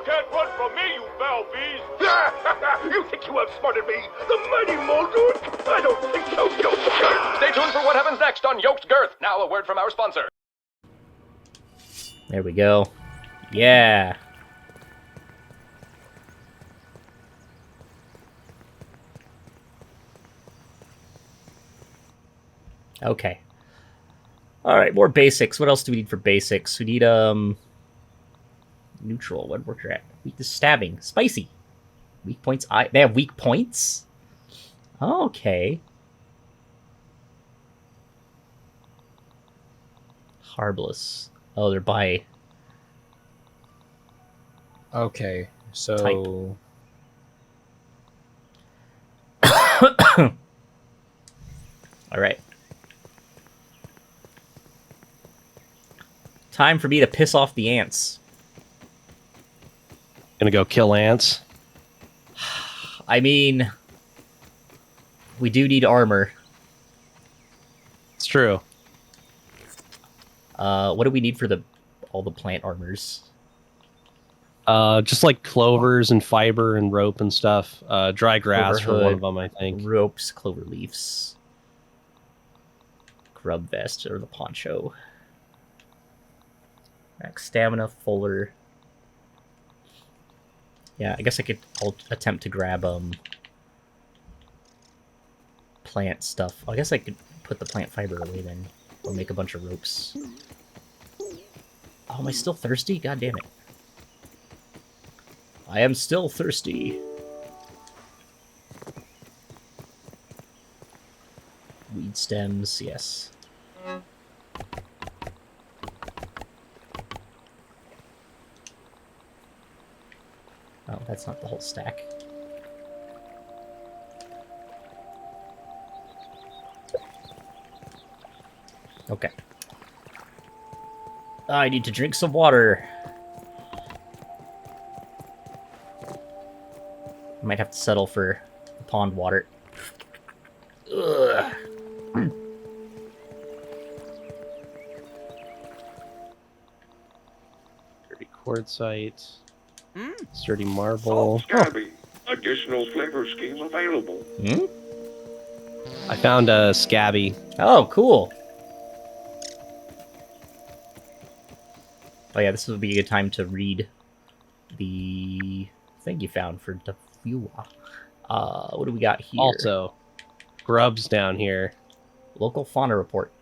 can't run from me, you foul bees! You think you outsmarted me? The mighty Muldoon? I don't think so, Yoked Girth! Stay tuned for what happens next on Yoked Girth. Now a word from our sponsor. There we go. Yeah. Okay. Alright, more basics. What else do we need for basics? We need, neutral. What worker at? Weakness stabbing. Spicy. Weak points. They have weak points? Okay. Harmless. Oh, they're by... Okay, so... Alright. Time for me to piss off the ants. Gonna go kill ants? I mean... We do need armor. It's true. What do we need for all the plant armors? Just like clovers and fiber and rope and stuff. Dry grass for one of them, I think. Ropes, clover leaves. Grub vest or the poncho. Max stamina, fuller. Yeah, I guess I'll attempt to grab plant stuff. I guess I could put the plant fiber away then. Or make a bunch of ropes. Oh, am I still thirsty? God damn it. I am still thirsty. Weed stems, yes. Oh, that's not the whole stack. Okay. I need to drink some water. Might have to settle for pond water. Ugh. Dirty quartzite. Sturdy marble. Scabby. Additional flavor scheme available. Hmm? I found a scabby. Oh, cool. Oh yeah, this would be a good time to read the thing you found for Defua. What do we got here? Also, grubs down here. Local fauna report.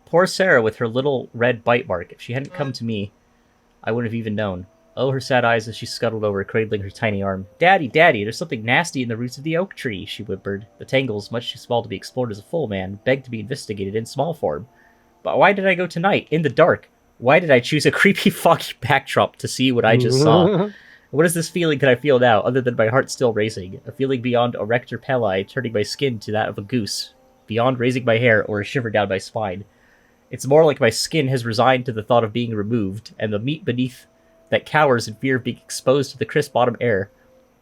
Poor Sarah with her little red bite mark. If she hadn't come to me, I wouldn't have even known. Oh, her sad eyes as she scuttled over, cradling her tiny arm. Daddy, Daddy, there's something nasty in the roots of the oak tree, she whimpered. The tangles, much too small to be explored as a full man, begged to be investigated in small form. But why did I go tonight, in the dark? Why did I choose a creepy, foggy backdrop to see what I just saw? What is this feeling that I feel now, other than my heart still racing? A feeling beyond erector pili, turning my skin to that of a goose. Beyond raising my hair, or a shiver down my spine. It's more like my skin has resigned to the thought of being removed, and the meat beneath that cowers in fear of being exposed to the crisp autumn air.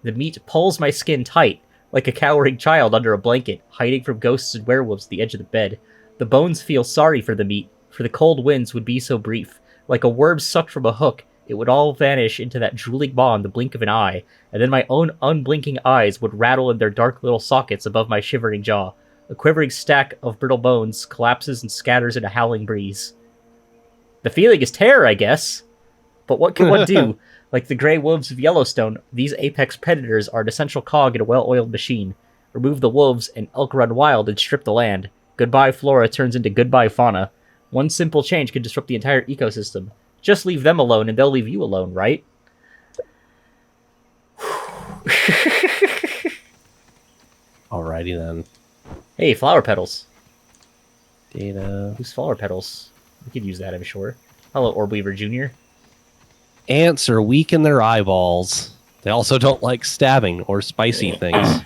The meat pulls my skin tight, like a cowering child under a blanket, hiding from ghosts and werewolves at the edge of the bed. The bones feel sorry for the meat, for the cold winds would be so brief. Like a worm sucked from a hook, it would all vanish into that drooling maw in the blink of an eye, and then my own unblinking eyes would rattle in their dark little sockets above my shivering jaw. A quivering stack of brittle bones collapses and scatters in a howling breeze. The feeling is terror, I guess. But what can one do? Like the grey wolves of Yellowstone, these apex predators are an essential cog in a well-oiled machine. Remove the wolves, and elk run wild and strip the land. Goodbye flora turns into goodbye fauna. One simple change could disrupt the entire ecosystem. Just leave them alone, and they'll leave you alone, right? Alrighty then. Hey, flower petals. Data. Who's flower petals? We could use that, I'm sure. Hello, Orbweaver Jr. Ants are weak in their eyeballs. They also don't like stabbing or spicy things.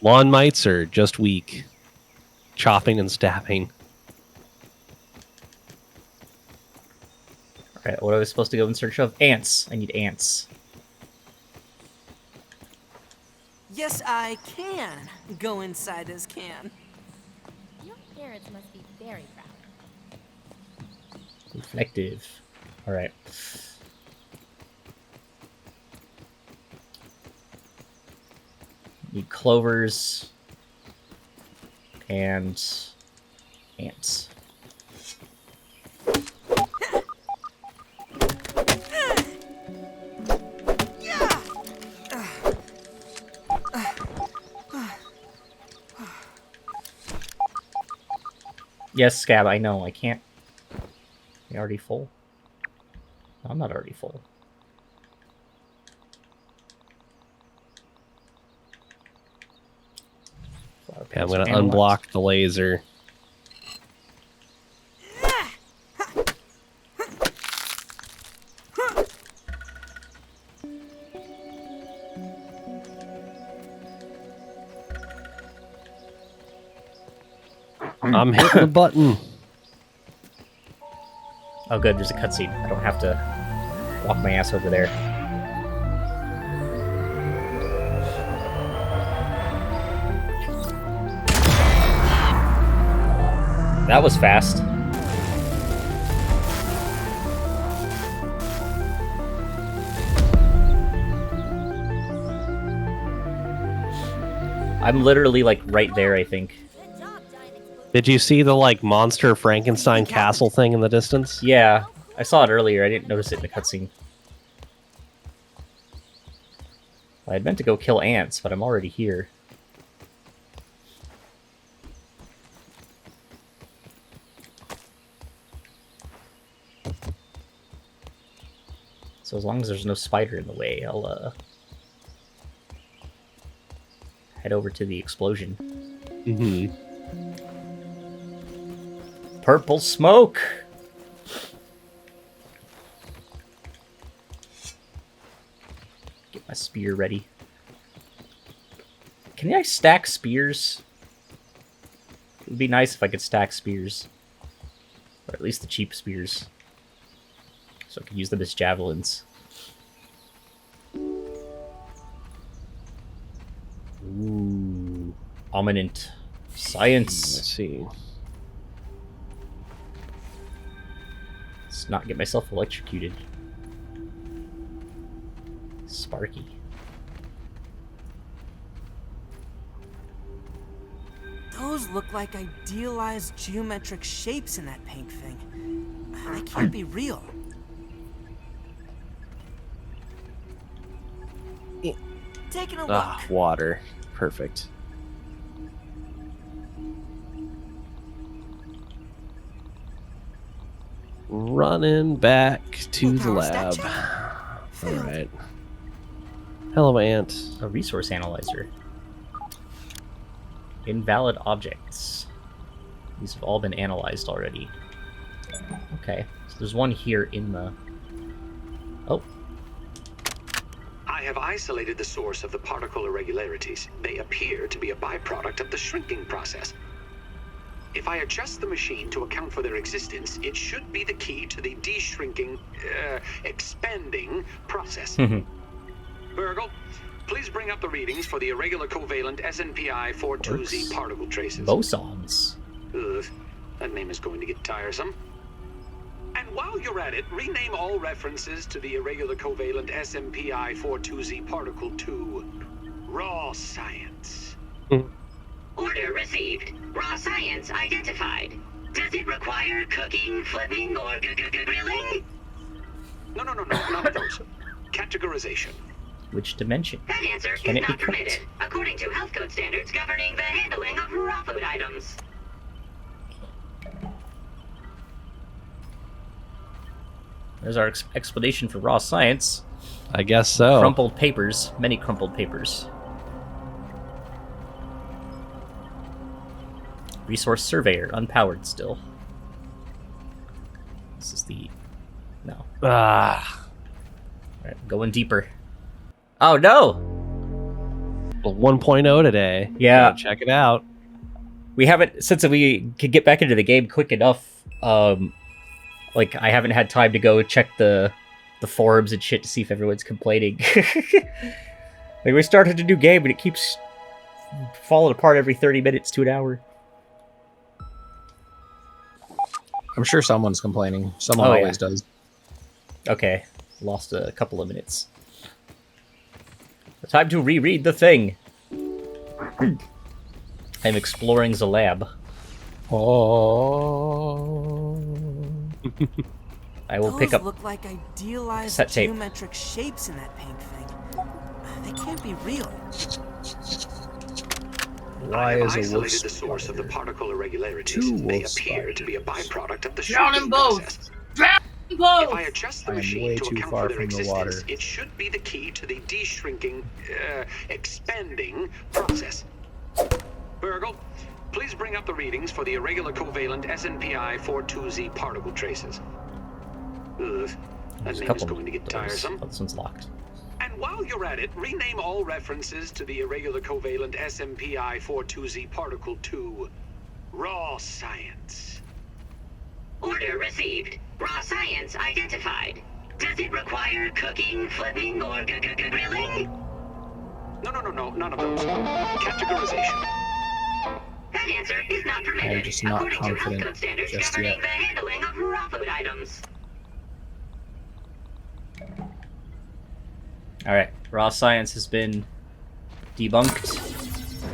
Lawn mites are just weak. Chopping and stabbing. Alright, what are we supposed to go in search of? Ants. I need ants. Yes, I can go inside this can. Your parents must be very proud. Reflective. All right. Need clovers and ants. Yes, Scab, I know. I can't. You already full? No, I'm not already full. Okay, I'm going to unblock the laser. I'm hitting the button. Oh, good. There's a cutscene. I don't have to walk my ass over there. That was fast. I'm literally, like, right there, I think. Did you see the, like, monster Frankenstein castle thing in the distance? Yeah, I saw it earlier. I didn't notice it in the cutscene. I had meant to go kill ants, but I'm already here. So as long as there's no spider in the way, I'll head over to the explosion. Mm-hmm. Purple smoke! Get my spear ready. Can I stack spears? It would be nice if I could stack spears. Or at least the cheap spears. So I could use them as javelins. Ooh. Ominent. Science. Let's see. Let's not get myself electrocuted. Sparky. Those look like idealized geometric shapes in that paint thing. They can't be real. Taking a look. Ah, water. Perfect. Running back to the lab. Alright. Hello, Ant. A resource analyzer. Invalid objects. These have all been analyzed already. Okay. So there's one here in the... Oh. I have isolated the source of the particle irregularities. They appear to be a byproduct of the shrinking process. If I adjust the machine to account for their existence, it should be the key to the de-shrinking, expanding process. BURG.L, please bring up the readings for the irregular covalent SNPI 42Z particle traces. Bosons. Ugh, that name is going to get tiresome. And while you're at it, rename all references to the irregular covalent SMPI 42Z particle to raw science. Order received. Raw science identified. Does it require cooking, flipping, or grilling? No, none of those. Categorization. Which dimension? That answer Can is it be not cooked? permitted, according to health code standards governing the handling of raw food items. There's our explanation for raw science. I guess so. Crumpled papers. Many crumpled papers. Resource surveyor. Unpowered still. This is the... No. Ah. Alright, going deeper. Oh, no! 1.0 today. Yeah. Check it out. We haven't... Since we could get back into the game quick enough, like, I haven't had time to go check the forums and shit to see if everyone's complaining. Like, we started a new game, but it keeps falling apart every 30 minutes to an hour. I'm sure someone's complaining. Someone Oh, yeah. always does. Okay, lost a couple of minutes. Time to reread the thing. I'm exploring the lab. Oh. I will Those pick up look like idealized cassette tape. geometric shapes in that paint thing. They can't be real. Why I have is a wolf isolated the source of the particle irregularities. Two They wolf appear to be a spiders. byproduct of the Drown shrinking them both! process. Drown them both! If I adjust the I am machine way to too account far for their from the existence, water. it should be the key to the de-shrinking, expanding process. BURG.L, please bring up the readings for the irregular covalent SNPI 42Z particle traces. Ugh, that There's a name is couple going to get doors. tiresome. Oh, this one's locked. And while you're at it, rename all references to the irregular covalent SNPI 42Z particle to raw science. Order received. Raw science identified. Does it require cooking, flipping, or grilling? No, none of those. Categorization. That answer is not permitted. I'm just not according to health confident code standards just governing yet. the handling of raw food items. Alright, raw science has been debunked.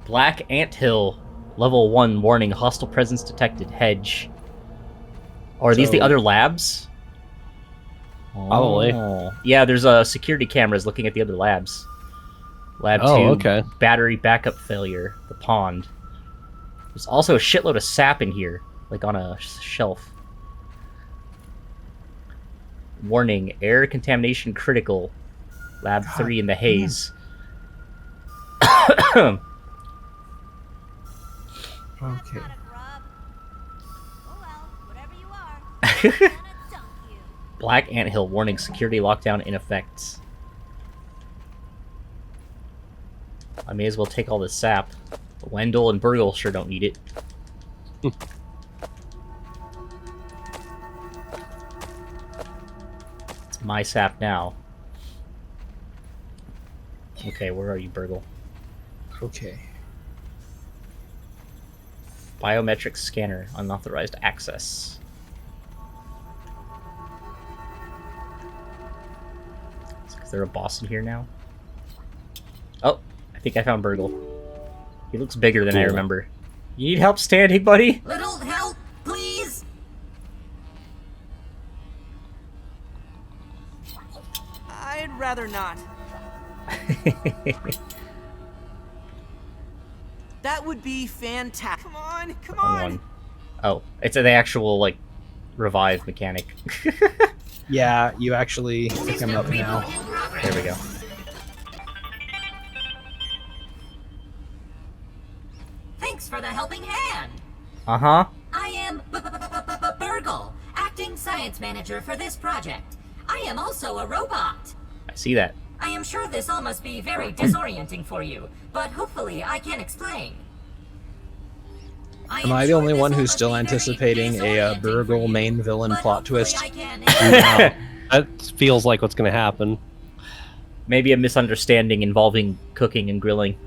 Black Anthill, level 1, warning, hostile presence detected, hedge. Or are these the So- other labs? Probably. Oh. Yeah, there's security cameras looking at the other labs. Lab 2, Oh, okay. battery backup failure, the pond. There's also a shitload of sap in here, like on a shelf. Warning, air contamination critical. Lab 3 in the haze. Okay. Black Anthill, warning, security lockdown in effect. I may as well take all this sap. Wendell and BURG.L sure don't need it. It's my sap now. Okay, where are you, BURG.L? Okay. Biometric scanner, unauthorized access. Is there a boss in here now? Oh, I think I found BURG.L. He looks bigger than I Cool. remember. You need help standing, buddy? Little help, please? I'd rather not. That would be fantastic. Come on, come Wrong on. one. Oh, it's the actual, like, revive mechanic. Yeah, you actually pick him up now. There we go. Thanks for the helping hand. Uh-huh. I am BURG.L, acting science manager for this project. I am also a robot. I see that. I am sure this all must be very disorienting for you, but hopefully I can explain. Am I the only one who's still anticipating a BURG.L main villain plot twist? That feels like what's going to happen. Maybe a misunderstanding involving cooking and grilling.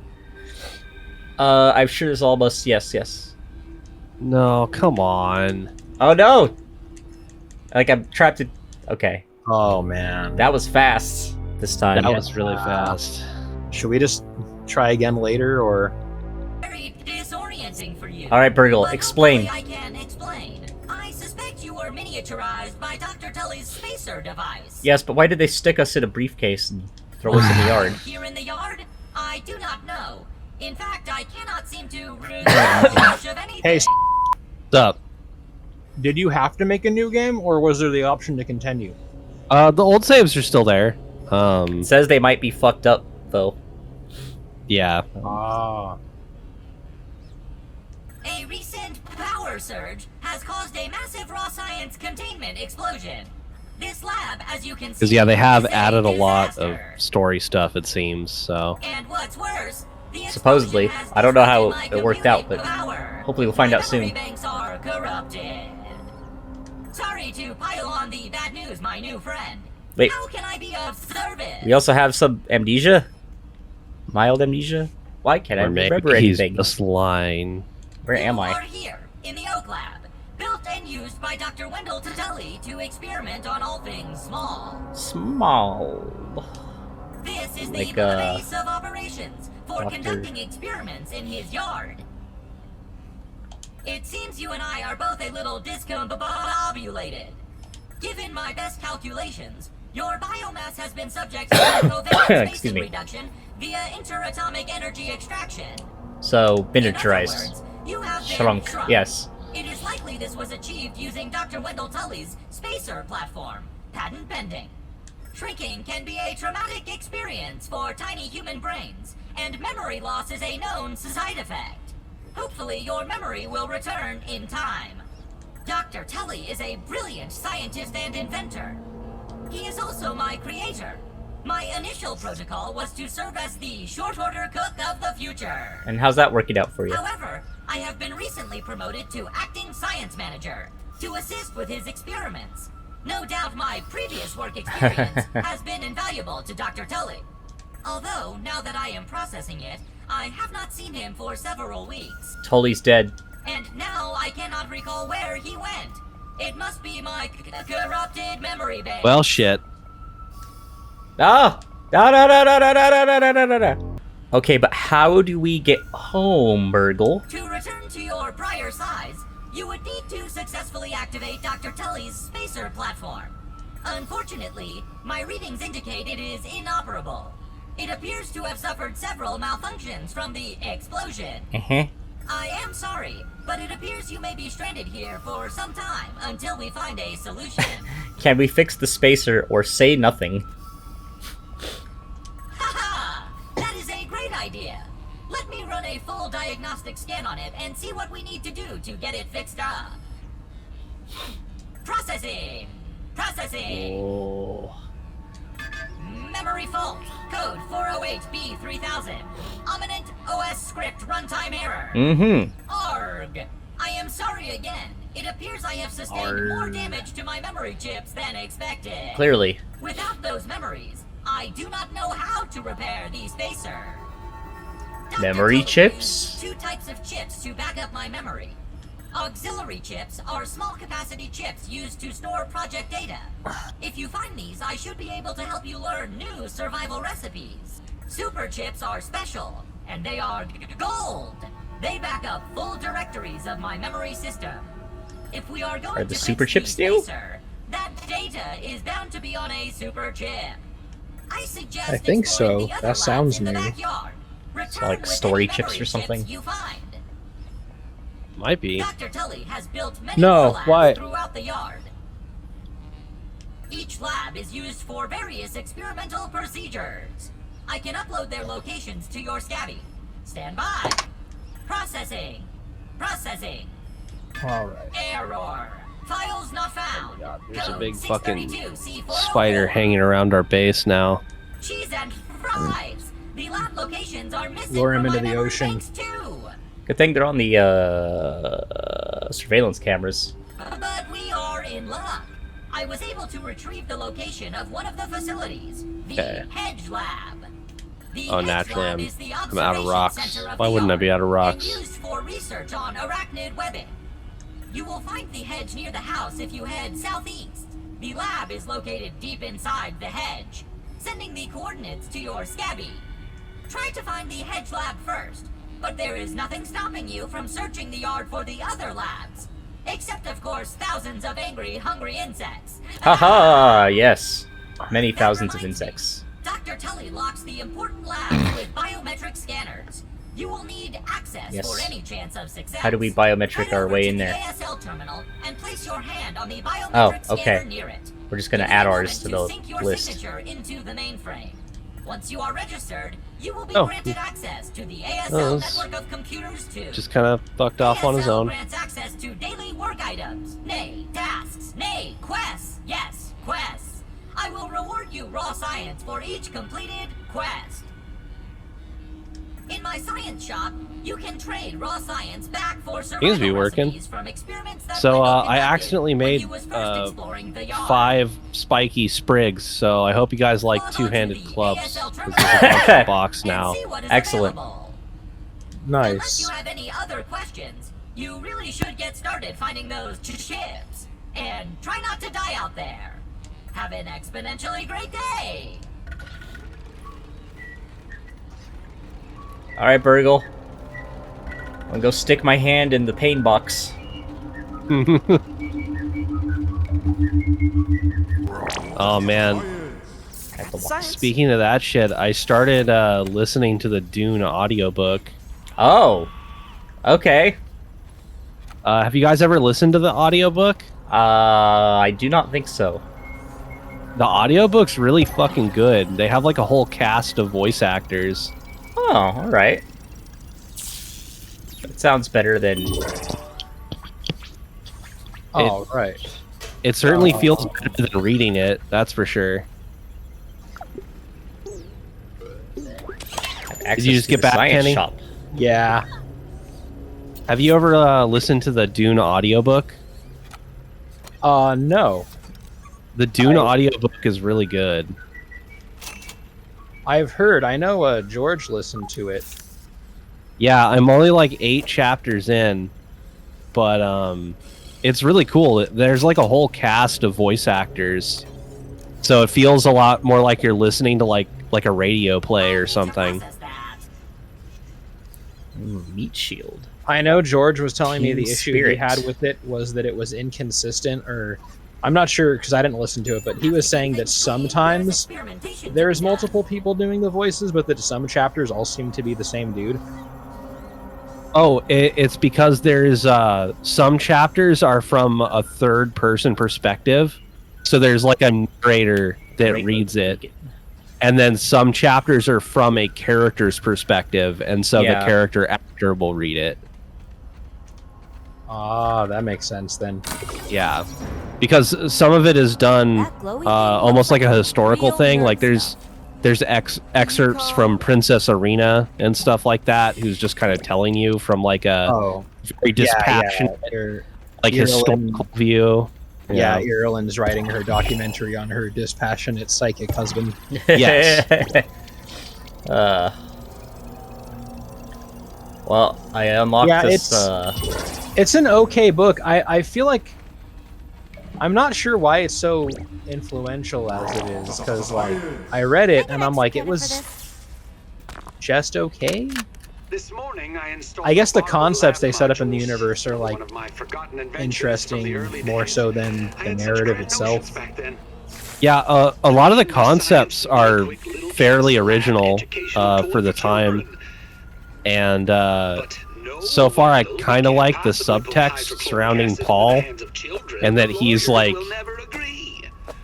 I'm sure there's almost... Yes. No, come on. Oh, no! Like, I'm trapped in... Okay. Oh, man. That was fast this time. That was really fast. Should we just try again later, or... Very disorienting for you. Alright, BURG.L, But explain. hopefully I can explain. I suspect you were miniaturized by Dr. Tully's spacer device. Yes, but why did they stick us in a briefcase and throw us in the yard? Here in the yard? I do not know. In fact, I cannot seem to remember much of anything. Hey, What's up? did you have to make a new game, or was there the option to continue? The old saves are still there. It says they might be fucked up, though. Yeah. Ah. A recent power surge has caused a massive raw science containment explosion. This lab, as you can see, Because, yeah, they have is added a lot of disaster. story stuff, it seems, so... And what's worse, the Supposedly. explosion has I don't know how destroyed my it worked out, computing but power. hopefully we'll find My out soon. memory banks are corrupted. Sorry to pile on the bad news, my new friend. Wait. How can I be of service? We also have some amnesia? Mild amnesia? Why can't I Or maybe remember he's anything? just lying. Where am You I? are here in the Oak Lab, built and used by Dr. Wendell Tatelli to experiment on all things small. Small. This is Like, the base of operations for conducting experiments in his yard. It seems you and I are both a little discombobulated. Given my best calculations, your biomass has been subject to covalent Excuse spacing me. reduction via interatomic energy extraction. So, In other miniaturized. words, you have been Shrunk. Yes. It is likely this was achieved using Dr. Wendell Tully's spacer platform, patent pending. Shrinking can be a traumatic experience for tiny human brains, and memory loss is a known side effect. Hopefully your memory will return in time. Dr. Tully is a brilliant scientist and inventor. He is also my creator. My initial protocol was to serve as the short order cook of the future. And how's that working out for you? However, I have been recently promoted to acting science manager to assist with his experiments. No doubt my previous work experience has been invaluable to Dr. Tully. Although, now that I am processing it, I have not seen him for several weeks. Tully's dead. And now I cannot recall where he went. It must be my corrupted memory bank. Well, shit. Ah! No. Okay, but how do we get home, BURG.L? To return to your prior size, you would need to successfully activate Dr. Tully's spacer platform. Unfortunately, my readings indicate it is inoperable. It appears to have suffered several malfunctions from the explosion. I am sorry, but it appears you may be stranded here for some time until we find a solution. Can we fix the spacer or say nothing? Haha! That is a great idea. Let me run a full diagnostic scan on it and see what we need to do to get it fixed up. Processing! Processing! Oh. Memory fault. Code 408B3000. Ominent OS script runtime error. ARG. I am sorry again. It appears I have sustained more damage to my memory chips than expected. Clearly. Without those memories, I do not know how to repair the spacer. Dr. Memory Tully chips? used 2 types of chips to back up my memory. Auxiliary chips are small capacity chips used to store project data. If you find these, I should be able to help you learn new survival recipes. Super chips are special, and they are gold. They back up full directories of my memory system. If we are going Are the to super fix chips the new? spacer, that data is bound to be on a super chip. I suggest I think exploring so. the other That labs sounds in the new. backyard. Return like with story any chips memory or something? chips you find. Might be. Dr. Tully has built many No, more labs why? throughout the yard. Each lab is used for various experimental procedures. I can upload their locations to your Scabby. Stand by. Processing. Processing. Alright. Error. Files not found. There's a Code big fucking 632C404. spider hanging around our base now. Cheese and fries. The lab locations are missing Lure him from into my the memory ocean. banks too. Good thing they're on the surveillance cameras. But we are in luck. I was able to retrieve the location of one of the facilities, the Okay. Hedge Lab. The Oh, Hedge naturally, Lab I'm is the out of observation rocks. center of Why the wouldn't I yard be out of and rocks? used for research on arachnid webbing. You will find the hedge near the house if you head southeast. The lab is located deep inside the hedge, sending the coordinates to your Scabby. Try to find the Hedge Lab first, but there is nothing stopping you from searching the yard for the other labs. Except, of course, thousands of angry, hungry insects. Haha, yes. Many That thousands of reminds me, insects. Dr. Tully locks the important labs with biometric scanners. You will need access Yes. for any chance of success. How do we biometric Head our over way to in the there? ASL terminal and place your hand on the biometric Oh, okay. scanner near it. We're just gonna Give it add a ours to moment the sync your list. signature into the mainframe. Once you are registered, you will be Oh. granted access to the ASL Oh, this- network of computers too. Just kind of fucked off on his ASL own. grants access to daily work items, nay, tasks, nay, quests. Yes, quests. I will reward you raw science for each completed quest. In my science shop, you can trade raw science back for survival Seems to be working. recipes from experiments that So, Wendell I conducted accidentally when made he was first exploring the yard. 5 spiky sprigs, so I hope you guys like Log on to two-handed the clubs. ASL 'Cause terminal there's a bunch in the box and now. see what is Excellent. available. Unless Nice. you have any other questions, You really should get started finding those ships. And try not to die out there. Have an exponentially great day. Alright, BURG.L. I'm gonna go stick my hand in the pain box. Oh man. Speaking of that shit, I started listening to the Dune audiobook. Oh. Okay. Have you guys ever listened to the audiobook? I do not think so. The audiobook's really fucking good. They have like a whole cast of voice actors. Oh, alright. That sounds better than... Oh, right. It certainly feels better than reading it, that's for sure. Did you just get back, Kenny? Shop. Yeah. Have you ever listened to the Dune audiobook? No. The Dune audiobook is really good. I've heard. I know George listened to it. Yeah, I'm only like 8 chapters in, but it's really cool. There's like a whole cast of voice actors, so it feels a lot more like you're listening to like a radio play or something. Ooh, meat shield. I know George was telling me the Keen issue spirit. he had with it was that it was inconsistent, or I'm not sure because I didn't listen to it, but he was saying that sometimes there's multiple people doing the voices, but that some chapters all seem to be the same dude. Oh, it's because there's some chapters are from a third-person perspective, so there's like a narrator that reads it, and then some chapters are from a character's perspective, and so the character actor will read it. Ah, that makes sense then. Yeah, because some of it is done almost like a historical thing. Like there's excerpts from Princess Arena and stuff like that, who's just kind of telling you from like a very dispassionate, like historical view. Yeah, Ireland's writing her documentary on her dispassionate psychic husband. Yes. Well, I unlocked this. It's an okay book. I feel like I'm not sure why it's so influential as it is, because like I read it and I'm like, it was just okay. This morning, I guess the concepts they set up in the universe are like interesting more so than the narrative itself. Yeah, a lot of the concepts are fairly original for the time, and so far I kind of like the subtext surrounding Paul, and that he's like,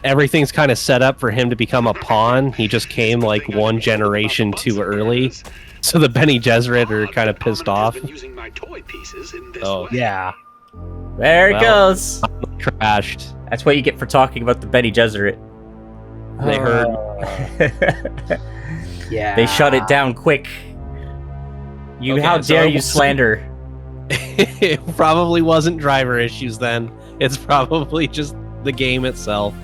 everything's kind of set up for him to become a pawn. He just came like one generation too early, so the Bene Gesserit are kind of pissed off. Oh yeah, there it goes. Crashed. That's what you get for talking about the Bene Gesserit. They heard. Yeah, they shut it down quick. You, Okay, how so dare you slander? It probably wasn't driver issues then. It's probably just the game itself.